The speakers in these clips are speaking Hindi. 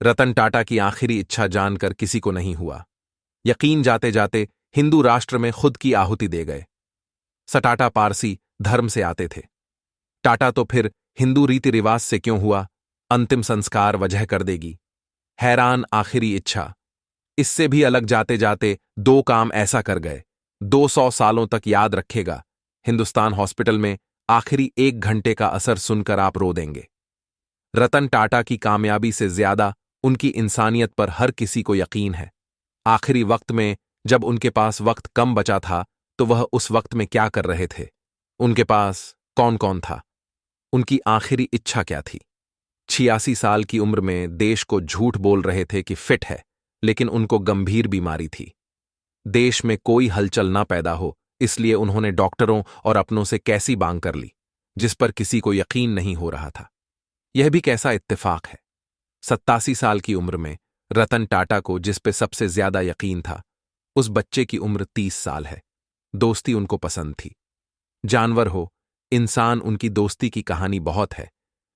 रतन टाटा की आखिरी इच्छा जानकर किसी को नहीं हुआ। यकीन जाते जाते हिंदू राष्ट्र में खुद की आहुति दे गए। सटाटा पारसी धर्म से आते थे। टाटा तो फिर हिंदू रीति रिवाज से क्यों हुआ? अंतिम संस्कार वजह कर देगी। हैरान आखिरी इच्छा। इससे भी अलग जाते जाते दो काम ऐसा कर गए, 200 सालों तक याद रखेगा। हिंदुस्तान हॉस्पिटल में आखिरी 1 घंटे का असर सुनकर आप रो देंगे। रतन टाटा की कामयाबी से ज्यादा उनकी इंसानियत पर हर किसी को यकीन है। आखिरी वक्त में जब उनके पास वक्त कम बचा था तो वह उस वक्त में क्या कर रहे थे? उनके पास कौन कौन था? उनकी आखिरी इच्छा क्या थी? 86 साल की उम्र में देश को झूठ बोल रहे थे कि फिट है, लेकिन उनको गंभीर बीमारी थी। देश में कोई हलचल ना पैदा हो, इसलिए उन्होंने डॉक्टरों और अपनों से कैसी बांग कर ली, जिस पर किसी को यकीन नहीं हो रहा था। यह भी कैसा इत्तेफाक है। 87 साल की उम्र में रतन टाटा को जिस पे सबसे ज्यादा यकीन था, उस बच्चे की उम्र 30 साल है। दोस्ती उनको पसंद थी। जानवर हो, इंसान, उनकी दोस्ती की कहानी बहुत है,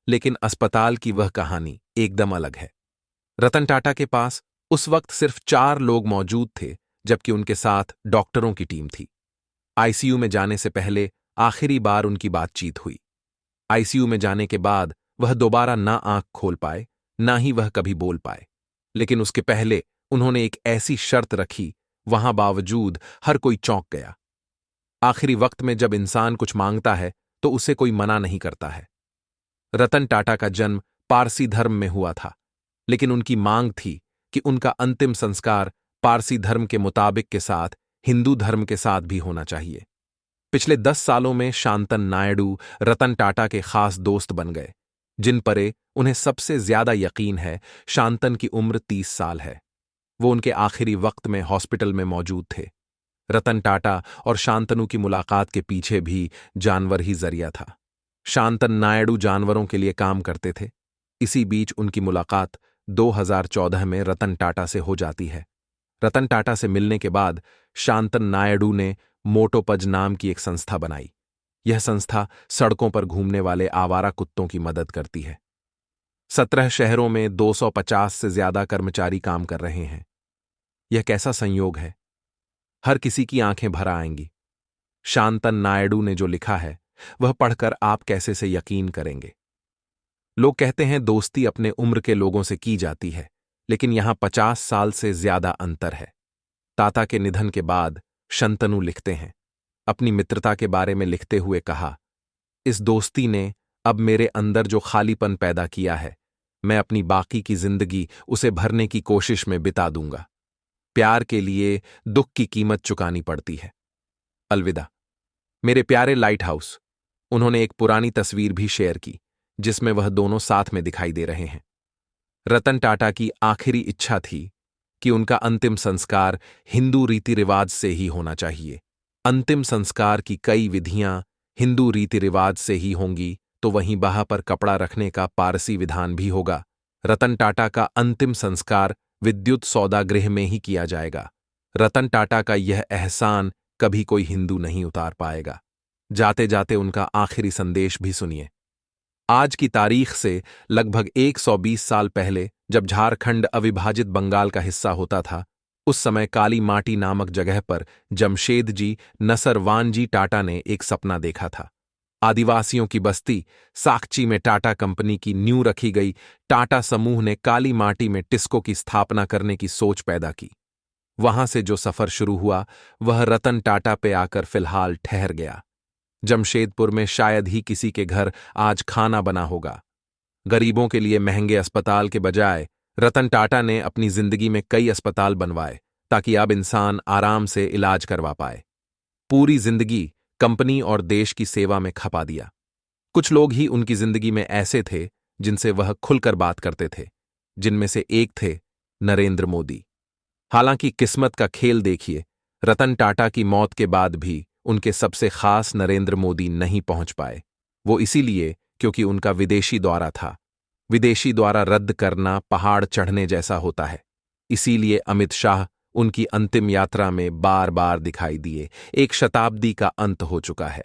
लेकिन अस्पताल की वह कहानी एकदम अलग है। रतन टाटा के पास उस वक्त सिर्फ 4 लोग मौजूद थे, जबकि उनके साथ डॉक्टरों की टीम थी। आईसीयू में जाने से पहले आखिरी बार उनकी बातचीत हुई। आईसीयू में जाने के बाद वह दोबारा ना आंख खोल पाए, ना ही वह कभी बोल पाए। लेकिन उसके पहले उन्होंने एक ऐसी शर्त रखी, वहां बावजूद हर कोई चौंक गया। आखिरी वक्त में जब इंसान कुछ मांगता है तो उसे कोई मना नहीं करता है। रतन टाटा का जन्म पारसी धर्म में हुआ था, लेकिन उनकी मांग थी कि उनका अंतिम संस्कार पारसी धर्म के मुताबिक के साथ हिंदू धर्म के साथ भी होना चाहिए। पिछले 10 सालों में शांतन नायडू रतन टाटा के खास दोस्त बन गए, जिन पर उन्हें सबसे ज्यादा यकीन है। शांतन की उम्र 30 साल है। वो उनके आखिरी वक्त में हॉस्पिटल में मौजूद थे। रतन टाटा और शांतनु की मुलाकात के पीछे भी जानवर ही जरिया था। शांतन नायडू जानवरों के लिए काम करते थे। इसी बीच उनकी मुलाकात 2014 में रतन टाटा से हो जाती है। रतन टाटा से मिलने के बाद शांतन नायडू ने मोटोपज नाम की एक संस्था बनाई। यह संस्था सड़कों पर घूमने वाले आवारा कुत्तों की मदद करती है। 17 शहरों में 250 से ज्यादा कर्मचारी काम कर रहे हैं। यह कैसा संयोग है? हर किसी की आंखें भर आएंगी। शांतन नायडू ने जो लिखा है वह पढ़कर आप कैसे से यकीन करेंगे। लोग कहते हैं दोस्ती अपने उम्र के लोगों से की जाती है, लेकिन यहां 50 साल से ज्यादा अंतर है। ताता के निधन के बाद शंतनु लिखते हैं, अपनी मित्रता के बारे में लिखते हुए कहा, इस दोस्ती ने अब मेरे अंदर जो खालीपन पैदा किया है, मैं अपनी बाकी की जिंदगी उसे भरने की कोशिश में बिता दूंगा। प्यार के लिए दुख की कीमत चुकानी पड़ती है। अलविदा मेरे प्यारे लाइट हाउस। उन्होंने एक पुरानी तस्वीर भी शेयर की, जिसमें वह दोनों साथ में दिखाई दे रहे हैं। रतन टाटा की आखिरी इच्छा थी कि उनका अंतिम संस्कार हिंदू रीति रिवाज से ही होना चाहिए। अंतिम संस्कार की कई विधियां हिंदू रीति रिवाज से ही होंगी, तो वहीं बाह पर कपड़ा रखने का पारसी विधान भी होगा। रतन टाटा का अंतिम संस्कार विद्युत सौदागृह में ही किया जाएगा। रतन टाटा का यह एहसान कभी कोई हिंदू नहीं उतार पाएगा। जाते जाते उनका आखिरी संदेश भी सुनिए। आज की तारीख से लगभग 120 साल पहले, जब झारखंड अविभाजित बंगाल का हिस्सा होता था, उस समय काली माटी नामक जगह पर जमशेदजी नसरवानजी टाटा ने एक सपना देखा था। आदिवासियों की बस्ती साकची में टाटा कंपनी की नींव रखी गई। टाटा समूह ने काली माटी में टिस्को की स्थापना करने की सोच पैदा की। वहां से जो सफर शुरू हुआ वह रतन टाटा पे आकर फिलहाल ठहर गया। जमशेदपुर में शायद ही किसी के घर आज खाना बना होगा। गरीबों के लिए महंगे अस्पताल के बजाय रतन टाटा ने अपनी जिंदगी में कई अस्पताल बनवाए, ताकि अब इंसान आराम से इलाज करवा पाए। पूरी जिंदगी कंपनी और देश की सेवा में खपा दिया। कुछ लोग ही उनकी जिंदगी में ऐसे थे जिनसे वह खुलकर बात करते थे, जिनमें से एक थे नरेंद्र मोदी। हालांकि किस्मत का खेल देखिए, रतन टाटा की मौत के बाद भी उनके सबसे खास नरेंद्र मोदी नहीं पहुंच पाए। वो इसीलिए क्योंकि उनका विदेशी दौरा था। विदेशी द्वारा रद्द करना पहाड़ चढ़ने जैसा होता है। इसीलिए अमित शाह उनकी अंतिम यात्रा में बार बार दिखाई दिए। एक शताब्दी का अंत हो चुका है।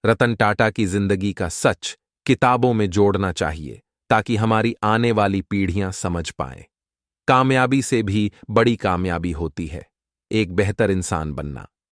रतन टाटा की जिंदगी का सच किताबों में जोड़ना चाहिए, ताकि हमारी आने वाली पीढ़ियां समझ पाएं। कामयाबी से भी बड़ी कामयाबी होती है एक बेहतर इंसान बनना।